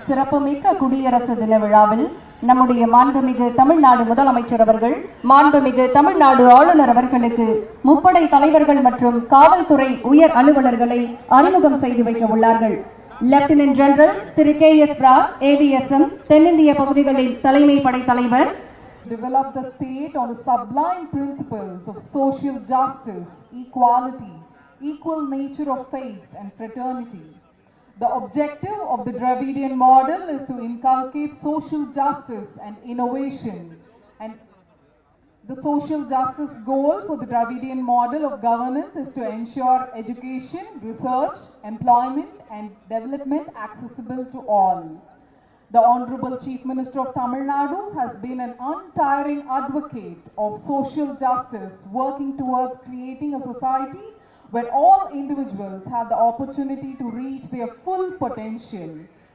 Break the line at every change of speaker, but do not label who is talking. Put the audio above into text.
சிறப்புமிக்க குடியரசு தின விழாவில் நம்முடைய மாண்புமிகு தமிழ்நாடு முதலமைச்சர் அவர்கள், மாண்புமிகு தமிழ்நாடு ஆளுநர் அவர்களுக்கு முப்படை தலைவர்கள் மற்றும் காவல்துறை உயர் அலுவலர்களை அறிமுகம் செய்து வைக்க உள்ளார்கள். லெப்டினன்ட் ஜெனரல் திரு KS ராவ், AVSM தென்னிந்திய பகுதிகளின் தலைமை படை தலைவர்.
Develop the state on the sublime principles of social justice, equality, equal nature of faith and fraternity. The objective of the Dravidian model is to inculcate social justice and innovation, and the social justice goal for the Dravidian model of governance is to ensure education, research, employment and development accessible to all. The Honorable Chief Minister of Tamil Nadu has been an untiring advocate of social justice, working towards creating a society where all individuals have the opportunity to reach their full potential.